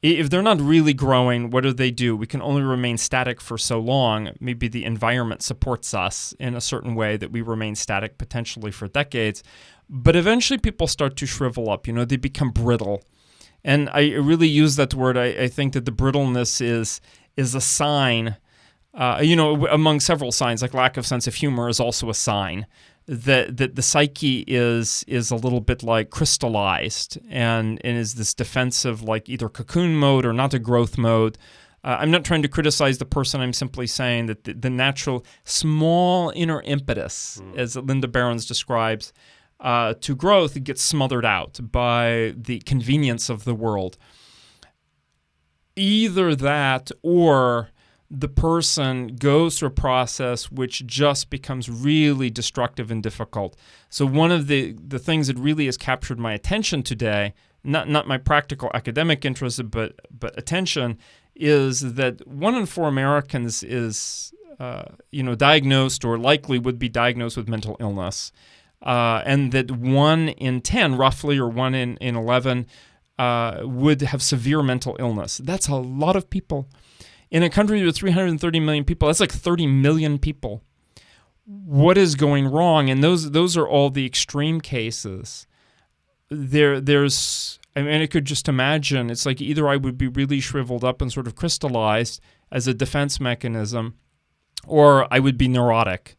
if they're not really growing, what do? We can only remain static for so long. Maybe the environment supports us in a certain way that we remain static potentially for decades. But eventually people start to shrivel up. They become brittle. And I really use that word. I think that the brittleness is a sign, among several signs, like lack of sense of humor is also a sign that the psyche is a little bit like crystallized and is this defensive, like either cocoon mode or not a growth mode. I'm not trying to criticize the person. I'm simply saying that the natural small inner impetus, as Linda Behrens describes, to growth, it gets smothered out by the convenience of the world. Either that or the person goes through a process which just becomes really destructive and difficult. So one of the things that really has captured my attention today, not my practical academic interest, but attention, is that 1 in 4 Americans is diagnosed or likely would be diagnosed with mental illness. And that 1 in 10, roughly, or 1 in 11 would have severe mental illness. That's a lot of people. In a country with 330 million people, that's like 30 million people. what is going wrong, and those are all the extreme cases. There's, I mean, I could just imagine, it's like either I would be really shriveled up and sort of crystallized as a defense mechanism, or I would be neurotic.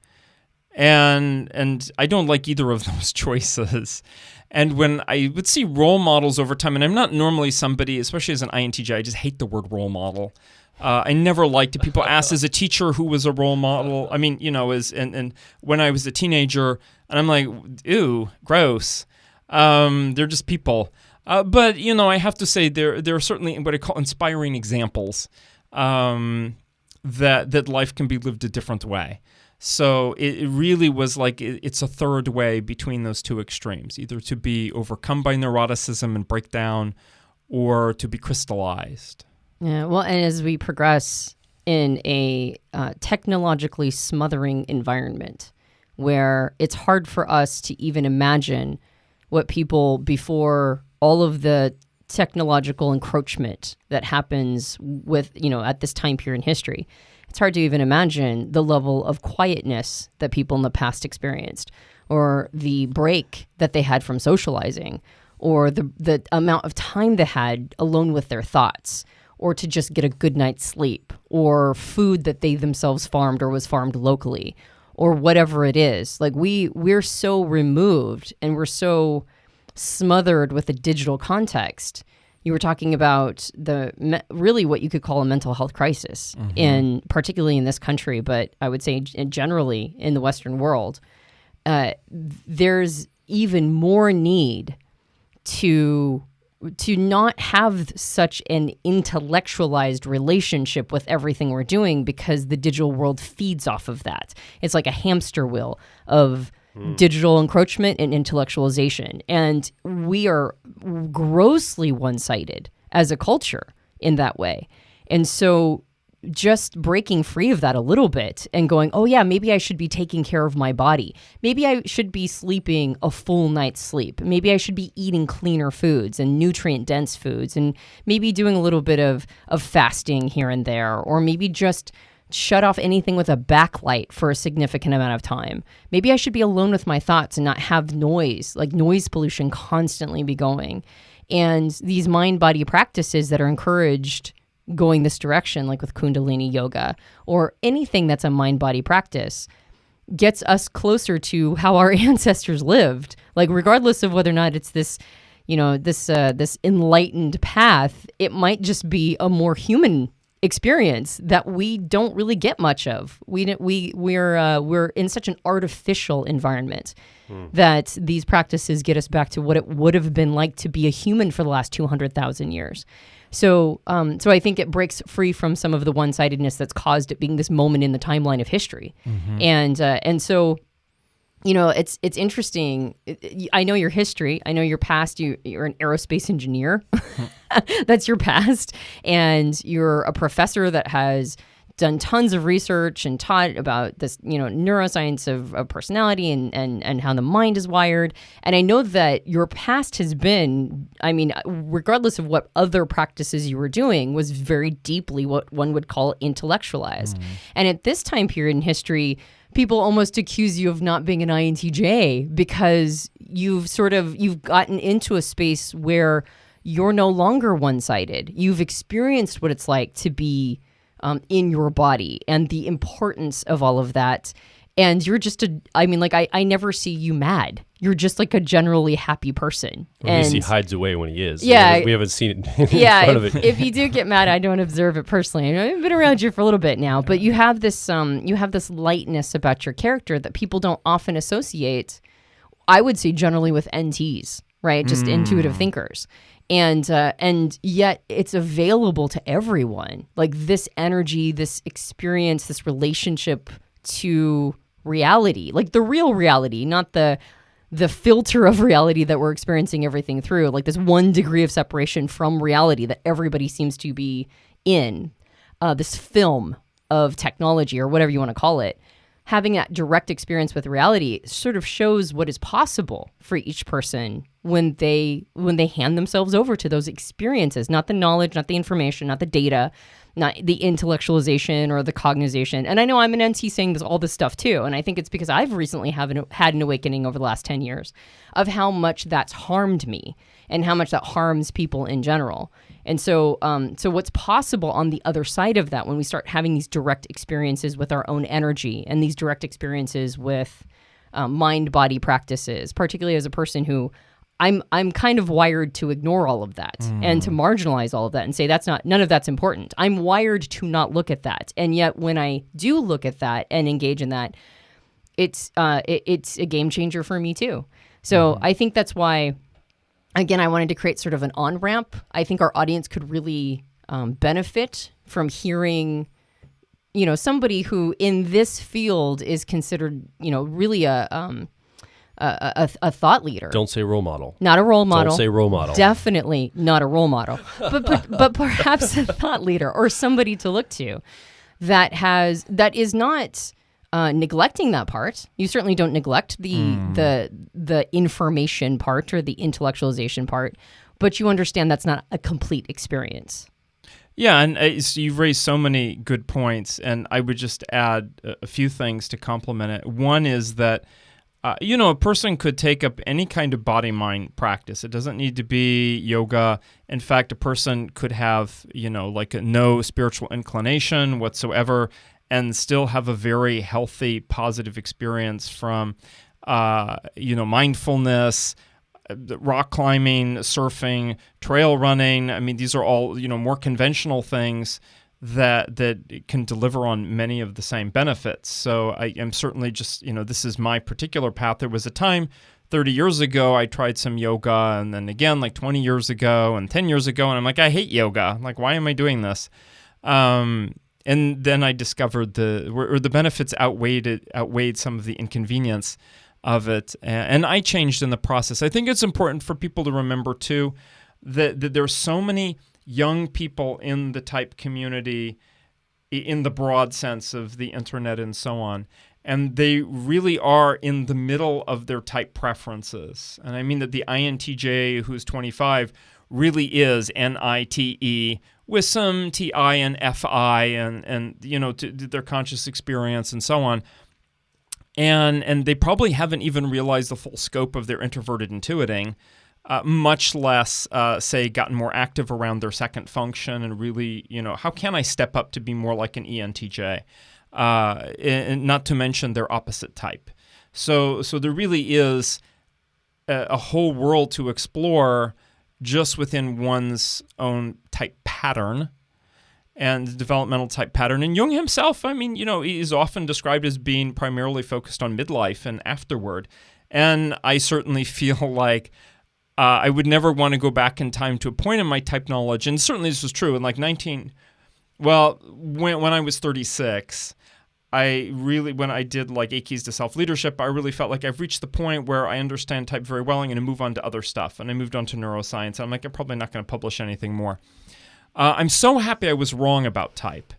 And I don't like either of those choices. And when I would see role models over time, and I'm not normally somebody, especially as an INTJ, I just hate the word role model. I never liked it. People ask as a teacher who was a role model. I mean, and when I was a teenager, and I'm like, ew, gross. They're just people. But, I have to say there are certainly what I call inspiring examples that life can be lived a different way. So it really was like it's a third way between those two extremes, either to be overcome by neuroticism and break down, or to be crystallized. Yeah, well, and as we progress in a technologically smothering environment where it's hard for us to even imagine what people before all of the technological encroachment that happens with, at this time period in history, it's hard to even imagine the level of quietness that people in the past experienced, or the break that they had from socializing, or the amount of time they had alone with their thoughts, or to just get a good night's sleep, or food that they themselves farmed or was farmed locally, or whatever it is. Like we're so removed and we're so smothered with a digital context. You were talking about really what you could call a mental health crisis, particularly in this country, but I would say generally in the Western world. There's even more need to not have such an intellectualized relationship with everything we're doing, because the digital world feeds off of that. It's like a hamster wheel of digital encroachment and intellectualization. And we are grossly one-sided as a culture in that way. And so just breaking free of that a little bit and going, oh yeah, maybe I should be taking care of my body. Maybe I should be sleeping a full night's sleep. Maybe I should be eating cleaner foods and nutrient-dense foods, and maybe doing a little bit of fasting here and there, or maybe just shut off anything with a backlight for a significant amount of time. Maybe I should be alone with my thoughts and not have noise pollution constantly be going. And these mind-body practices that are encouraged going this direction, like with Kundalini yoga or anything that's a mind-body practice, gets us closer to how our ancestors lived. Like regardless of whether or not it's this, this enlightened path, it might just be a more human experience that we don't really get much of. We're in such an artificial environment that these practices get us back to what it would have been like to be a human for the last 200,000 years. So I think it breaks free from some of the one-sidedness that's caused it being this moment in the timeline of history. And so, it's interesting. I know your history. I know your past. You're an aerospace engineer. That's your past. And you're a professor that has done tons of research and taught about this, neuroscience of personality and how the mind is wired. And I know that your past has been, regardless of what other practices you were doing, was very deeply what one would call intellectualized. And at this time period in history, people almost accuse you of not being an INTJ because you've gotten into a space where you're no longer one-sided. You've experienced what it's like to be in your body and the importance of all of that. And you're just I never see you mad. You're just like a generally happy person. Or at least he hides away when he is. Yeah. We haven't seen it in front of it. If you do get mad, I don't observe it personally. I've been around you for a little bit now, but you have this lightness about your character that people don't often associate, I would say generally with NTs, right? Just intuitive thinkers. And yet it's available to everyone. Like this energy, this experience, this relationship to reality, like the real reality, not the filter of reality that we're experiencing everything through, like this 1 degree of separation from reality that everybody seems to be in, this film of technology or whatever you want to call it. Having that direct experience with reality sort of shows what is possible for each person when they hand themselves over to those experiences, not the knowledge, not the information, not the data, not the intellectualization or the cognization. And I know I'm an NT saying all this stuff too. And I think it's because I've recently had an awakening over the last 10 years of how much that's harmed me and how much that harms people in general. And so what's possible on the other side of that when we start having these direct experiences with our own energy and these direct experiences with mind-body practices, particularly as a person who I'm kind of wired to ignore all of that and to marginalize all of that and say none of that's important. I'm wired to not look at that. And yet when I do look at that and engage in that, it's a game changer for me too. So I think that's why, again, I wanted to create sort of an on-ramp. I think our audience could really benefit from hearing, somebody who in this field is considered, really a thought leader. Don't say role model. Not a role model. Don't say role model. Definitely not a role model. But perhaps a thought leader or somebody to look to that is not neglecting that part. You certainly don't neglect the information part or the intellectualization part, but you understand that's not a complete experience. Yeah, and so you've raised so many good points, and I would just add a few things to complement it. One is that a person could take up any kind of body-mind practice. It doesn't need to be yoga. In fact, a person could have, no spiritual inclination whatsoever and still have a very healthy, positive experience from, mindfulness, rock climbing, surfing, trail running. I mean, these are all, more conventional things that can deliver on many of the same benefits. So I am certainly just, this is my particular path. There was a time 30 years ago, I tried some yoga, and then again, like 20 years ago and 10 years ago, and I'm like, I hate yoga. Like, why am I doing this? And then I discovered the benefits outweighed some of the inconvenience of it. And I changed in the process. I think it's important for people to remember too, that there's so many young people in the type community in the broad sense of the internet and so on. And they really are in the middle of their type preferences. And I mean that the INTJ who's 25 really is NITE with some TI and FI and to their conscious experience and so on. And they probably haven't even realized the full scope of their introverted intuiting, much less, say, gotten more active around their second function and really, how can I step up to be more like an ENTJ? And not to mention their opposite type. So there really is a whole world to explore just within one's own type pattern and developmental type pattern. And Jung himself, is often described as being primarily focused on midlife and afterward. And I certainly feel like I would never want to go back in time to a point in my type knowledge. And certainly this was true in when I was 36, when I did like 8 Keys to Self-Leadership, I really felt like I've reached the point where I understand type very well. I'm going to move on to other stuff. And I moved on to neuroscience. And I'm like, I'm probably not going to publish anything more. I'm so happy I was wrong about type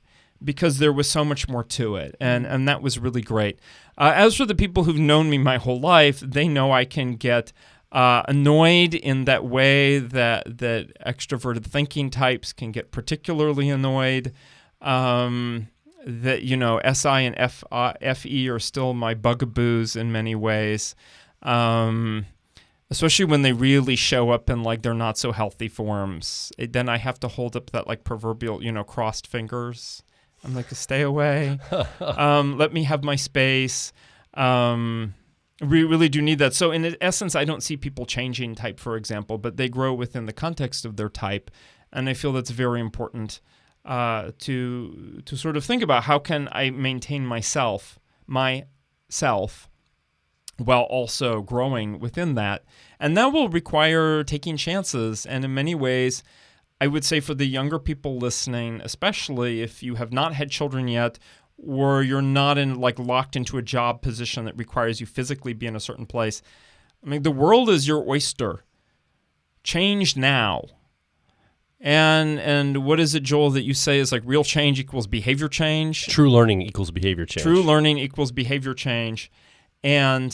because there was so much more to it. And that was really great. As for the people who've known me my whole life, they know I can get annoyed in that way that extroverted thinking types can get particularly annoyed. That, SI and FE are still my bugaboos in many ways, especially when they really show up in like their not so healthy forms. Then I have to hold up that like proverbial, crossed fingers. I'm like, stay away. Let me have my space. We really do need that. So in essence, I don't see people changing type, for example, but they grow within the context of their type. And I feel that's very important to sort of think about how can I maintain myself, while also growing within that. And that will require taking chances. And in many ways, I would say for the younger people listening, especially if you have not had children yet, or you're not locked into a job position that requires you physically be in a certain place. I mean, the world is your oyster. Change now. And what is it, Joel, that you say is like real change equals behavior change? True learning equals behavior change. True learning equals behavior change. And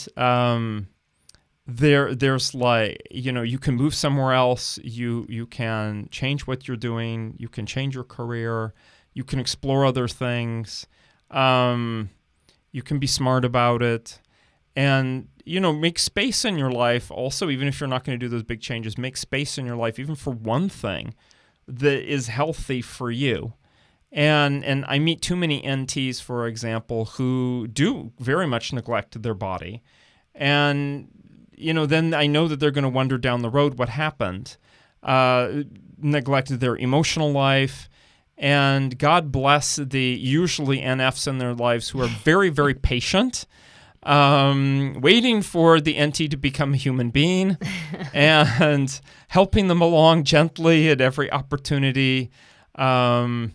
there's you can move somewhere else. You can change what you're doing. You can change your career. You can explore other things. You can be smart about it. And, make space in your life also, even if you're not going to do those big changes, make space in your life even for one thing that is healthy for you. And I meet too many NTs, for example, who do very much neglect their body. And, then I know that they're going to wonder down the road what happened. Neglected their emotional life. And God bless the usually NFs in their lives who are very, very patient, waiting for the NT to become a human being and helping them along gently at every opportunity. And,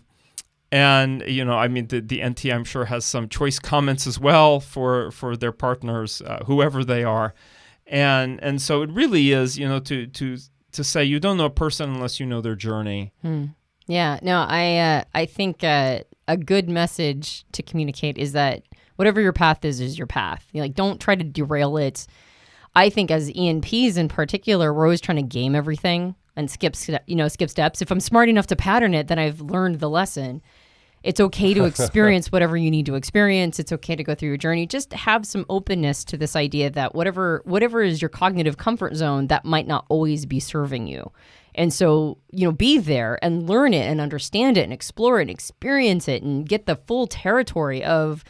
the NT, I'm sure, has some choice comments as well for their partners, whoever they are. And so it really is, to say you don't know a person unless you know their journey. Yeah, no, I think a good message to communicate is that whatever your path is your path. Don't try to derail it. I think as ENPs in particular, we're always trying to game everything and skip steps. If I'm smart enough to pattern it, then I've learned the lesson. It's okay to experience whatever you need to experience. It's okay to go through your journey. Just have some openness to this idea that whatever is your cognitive comfort zone, that might not always be serving you. And so, be there and learn it and understand it and explore it and experience it and get the full territory of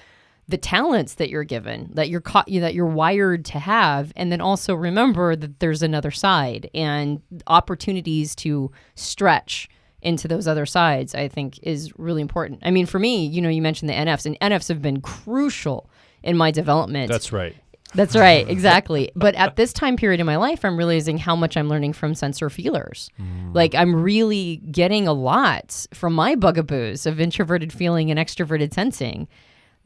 the talents that you're given, that you're wired to have. And then also remember that there's another side, and opportunities to stretch into those other sides, I think, is really important. I mean, for me, you mentioned the NFs, and NFs have been crucial in my development. That's right. That's right, exactly. But at this time period in my life, I'm realizing how much I'm learning from sensor feelers. I'm really getting a lot from my bugaboos of introverted feeling and extroverted sensing.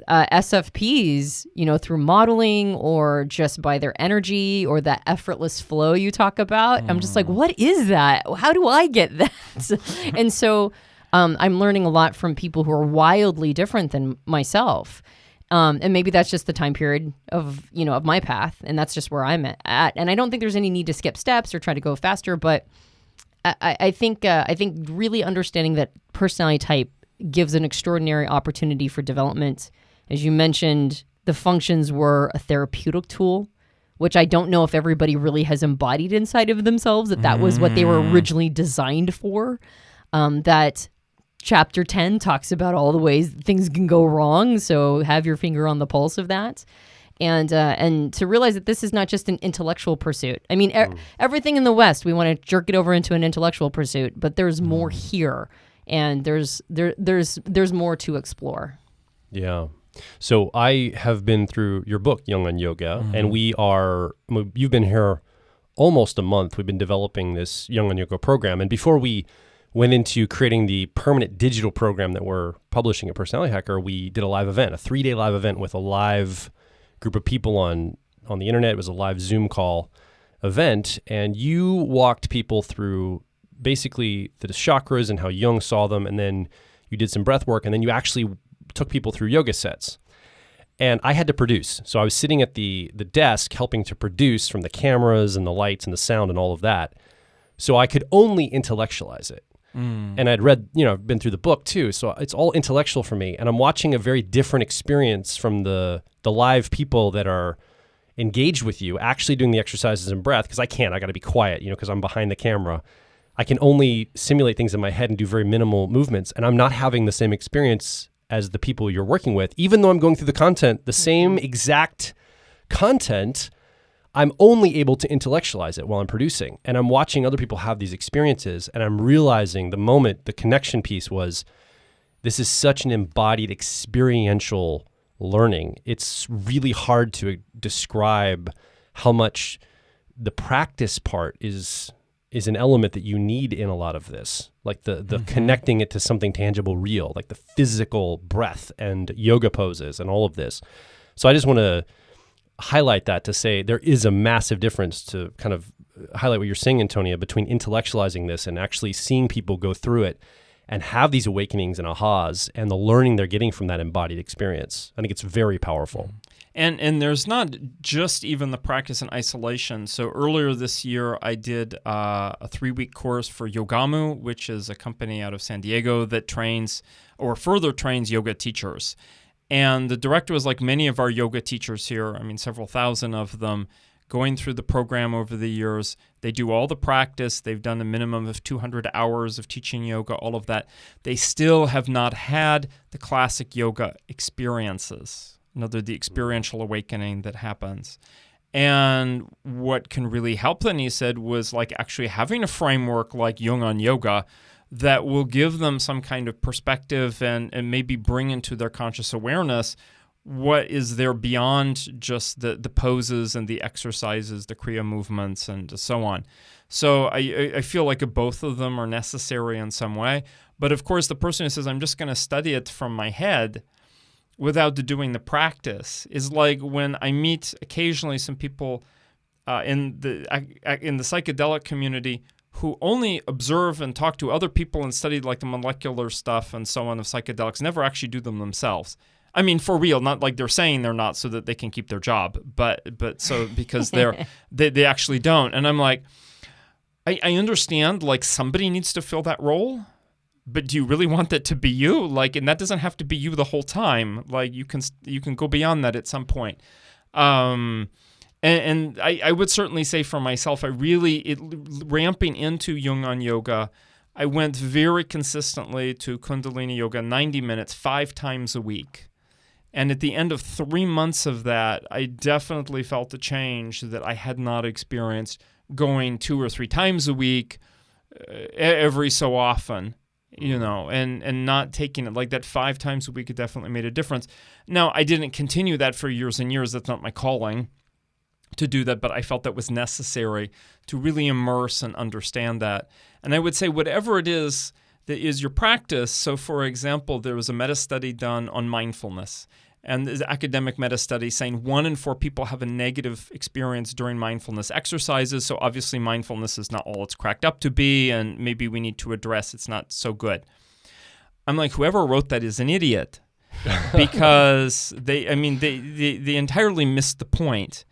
SFPs, through modeling or just by their energy or that effortless flow you talk about. I'm just like, what is that? How do I get that? And so I'm learning a lot from people who are wildly different than myself. And maybe that's just the time period of my path, and that's just where I'm at. And I don't think there's any need to skip steps or try to go faster, but I think really understanding that personality type gives an extraordinary opportunity for development. As you mentioned, the functions were a therapeutic tool, which I don't know if everybody really has embodied inside of themselves, that was what they were originally designed for. That Chapter 10 talks about all the ways things can go wrong, so have your finger on the pulse of that. And to realize that this is not just an intellectual pursuit. I mean, everything in the West, we want to jerk it over into an intellectual pursuit, but there's more here, and there's more to explore. Yeah. So I have been through your book, Jung on Yoga, and you've been here almost a month. We've been developing this Jung on Yoga program, and before we went into creating the permanent digital program that we're publishing at Personality Hacker, we did a live event, a 3-day live event with a live group of people on the internet. It was a live Zoom call event, and you walked people through basically the chakras and how Jung saw them, and then you did some breath work, and then you actually took people through yoga sets. And I had to produce. So I was sitting at the desk helping to produce from the cameras and the lights and the sound and all of that. So I could only intellectualize it. And I'd read, been through the book too. So it's all intellectual for me. And I'm watching a very different experience from the live people that are engaged with you, actually doing the exercises and breath, because I got to be quiet, because I'm behind the camera. I can only simulate things in my head and do very minimal movements. And I'm not having the same experience as the people you're working with, even though I'm going through the content, the same exact content. I'm only able to intellectualize it while I'm producing. And I'm watching other people have these experiences, and I'm realizing the connection piece was, this is such an embodied experiential learning. It's really hard to describe how much the practice part is an element that you need in a lot of this, like the connecting it to something tangible, real, like the physical breath and yoga poses and all of this. So I just want to highlight that to say there is a massive difference, to kind of highlight what you're saying, Antonia, between intellectualizing this and actually seeing people go through it and have these awakenings and ahas and the learning they're getting from that embodied experience. I think it's very powerful. And there's not just even the practice in isolation. So earlier this year, I did a 3-week course for Yogamu, which is a company out of San Diego that trains or further trains yoga teachers. And the director was like many of our yoga teachers here, I mean, several thousand of them, going through the program over the years. They do all the practice. They've done a minimum of 200 hours of teaching yoga, all of that. They still have not had the classic yoga experiences, the experiential awakening that happens. And what can really help them, he said, was like actually having a framework like Jung on yoga that will give them some kind of perspective and maybe bring into their conscious awareness what is there beyond just the poses and the exercises, the Kriya movements, and so on. So I feel like both of them are necessary in some way. But of course, the person who says, I'm just going to study it from my head without doing the practice is like when I meet occasionally some people in the psychedelic community who only observe and talk to other people and study like the molecular stuff and so on of psychedelics, never actually do them themselves. I mean, for real, not like they're saying they're not so that they can keep their job, but so because they actually don't. And I'm like, I understand like somebody needs to fill that role, but do you really want that to be you? Like, and that doesn't have to be you the whole time. Like you can go beyond that at some point. And I would certainly say for myself, ramping into Jung on yoga, I went very consistently to Kundalini yoga 90 minutes, 5 times a week. And at the end of 3 months of that, I definitely felt a change that I had not experienced going 2 or 3 times a week every so often, and not taking it like that 5 times a week. It definitely made a difference. Now, I didn't continue that for years and years. That's not my calling to do that, but I felt that was necessary to really immerse and understand that. And I would say whatever it is that is your practice. So for example, there was a meta-study done on mindfulness, and there's an academic meta-study saying 1 in 4 people have a negative experience during mindfulness exercises. So obviously mindfulness is not all it's cracked up to be, and maybe we need to address it's not so good. I'm like, whoever wrote that is an idiot because they entirely missed the point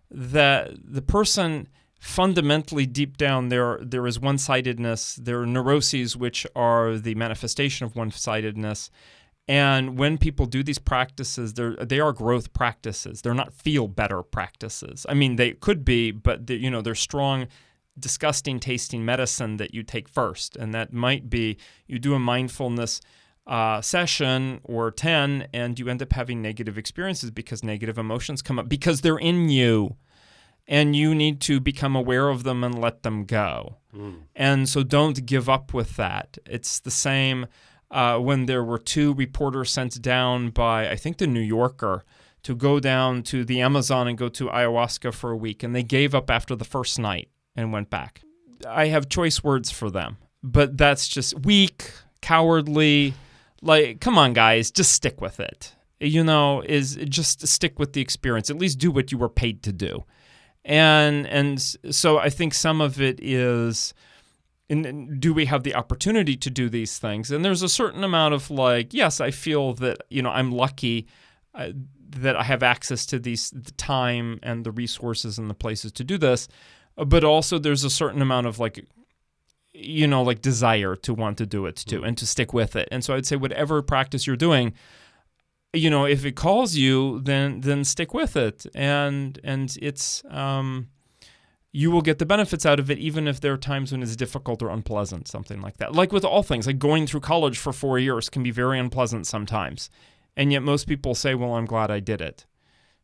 that the person fundamentally deep down there is one-sidedness, there are neuroses which are the manifestation of one-sidedness, and when people do these practices, they are growth practices. They're not feel better practices. I mean, they could be, but they're strong, disgusting tasting medicine that you take first, and that might be you do a mindfulness session or 10 and you end up having negative experiences because negative emotions come up because they're in you and you need to become aware of them and let them go. And so don't give up with that. It's the same when there were 2 reporters sent down by, I think, the New Yorker to go down to the Amazon and go to ayahuasca for a week, and they gave up after the first night and went back. I have choice words for them, but that's just weak, cowardly. Like, come on, guys, just stick with it. Is just stick with the experience. At least do what you were paid to do. And so I think some of it is, do we have the opportunity to do these things? And there's a certain amount of like, yes, I feel that, I'm lucky that I have access to the time and the resources and the places to do this. But also there's a certain amount of like desire to want to do it too and to stick with it. And so I'd say whatever practice you're doing, if it calls you, then stick with it. And it's, you will get the benefits out of it, even if there are times when it's difficult or unpleasant, something like that. Like with all things, like going through college for 4 years can be very unpleasant sometimes. And yet most people say, well, I'm glad I did it,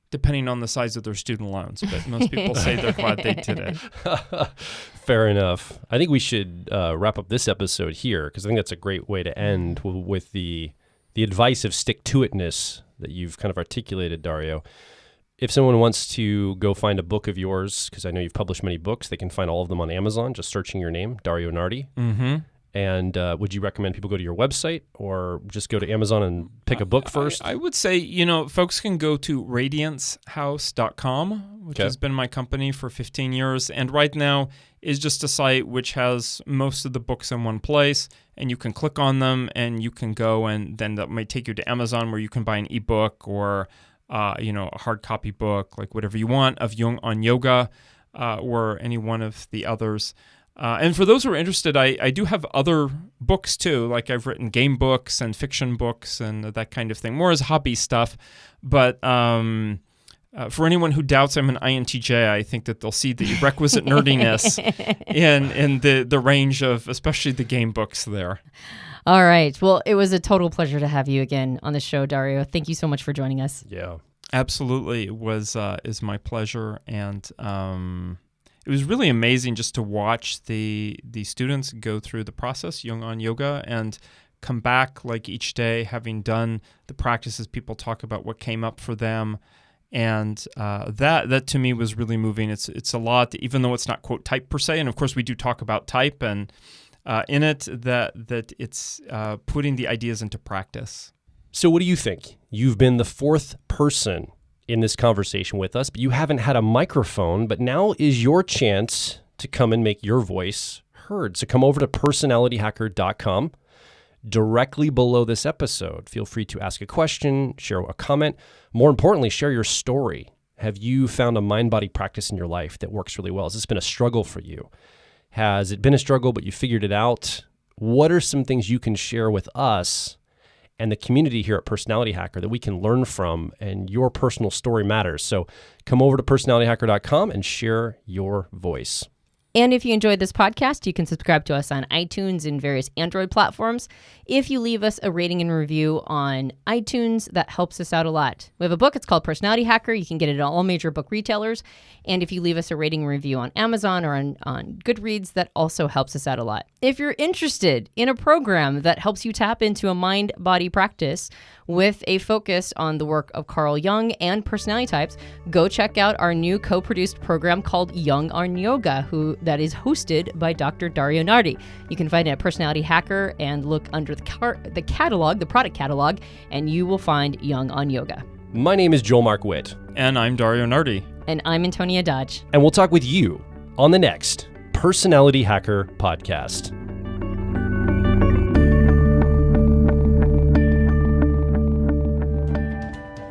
depending on the size of their student loans. But most people say they're glad they did it. Fair enough. I think we should wrap up this episode here because I think that's a great way to end with the advice of stick-to-itness that you've kind of articulated, Dario. If someone wants to go find a book of yours, because I know you've published many books, they can find all of them on Amazon, just searching your name, Dario Nardi. Mm-hmm. And would you recommend people go to your website or just go to Amazon and pick a book first? I would say, folks can go to radiancehouse.com, which has been my company for 15 years. And right now is just a site which has most of the books in one place. And you can click on them and you can go, and then that might take you to Amazon where you can buy an ebook or a hard copy book, like whatever you want, of Jung on yoga, or any one of the others. And for those who are interested, I do have other books too. Like I've written game books and fiction books and that kind of thing, more as hobby stuff. But for anyone who doubts I'm an INTJ, I think that they'll see the requisite nerdiness in the range of, especially the game books there. All right. Well, it was a total pleasure to have you again on the show, Dario. Thank you so much for joining us. Yeah. Absolutely. It is my pleasure. And it was really amazing just to watch the students go through the process, Jung on yoga, and come back like each day having done the practices. People talk about what came up for them. And that to me was really moving. It's a lot, even though it's not, quote, type per se. And of course, we do talk about type and in it that it's putting the ideas into practice. So what do you think? You've been the fourth person in this conversation with us, but you haven't had a microphone, but now is your chance to come and make your voice heard. So come over to personalityhacker.com. Directly below this episode, feel free to ask a question, share a comment. More importantly, share your story. Have you found a mind-body practice in your life that works really well? Has this been a struggle for you? Has it been a struggle, but you figured it out? What are some things you can share with us and the community here at Personality Hacker that we can learn from? And your personal story matters. So come over to personalityhacker.com and share your voice. And if you enjoyed this podcast, you can subscribe to us on iTunes and various Android platforms. If you leave us a rating and review on iTunes, that helps us out a lot. We have a book. It's called Personality Hacker. You can get it at all major book retailers. And if you leave us a rating and review on Amazon or on Goodreads, that also helps us out a lot. If you're interested in a program that helps you tap into a mind-body practice with a focus on the work of Carl Jung and personality types, go check out our new co-produced program called Jung on Yoga, that is hosted by Dr. Dario Nardi. You can find it at Personality Hacker and look under the catalog, the product catalog, and you will find Jung on Yoga. My name is Joel Mark Witt. And I'm Dario Nardi. And I'm Antonia Dodge. And we'll talk with you on the next Personality Hacker podcast.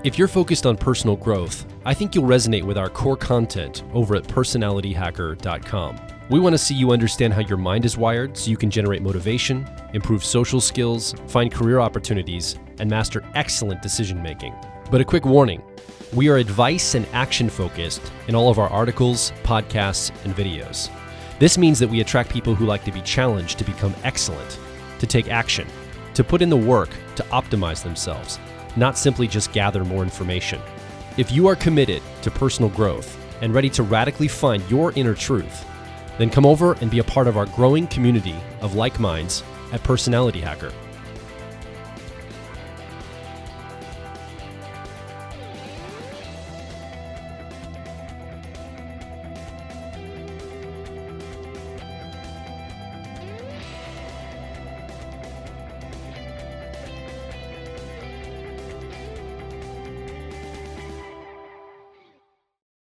If you're focused on personal growth, I think you'll resonate with our core content over at personalityhacker.com. We want to see you understand how your mind is wired so you can generate motivation, improve social skills, find career opportunities, and master excellent decision making. But a quick warning, we are advice and action focused in all of our articles, podcasts, and videos. This means that we attract people who like to be challenged to become excellent, to take action, to put in the work to optimize themselves, not simply just gather more information. If you are committed to personal growth and ready to radically find your inner truth, then come over and be a part of our growing community of like minds at Personality Hacker.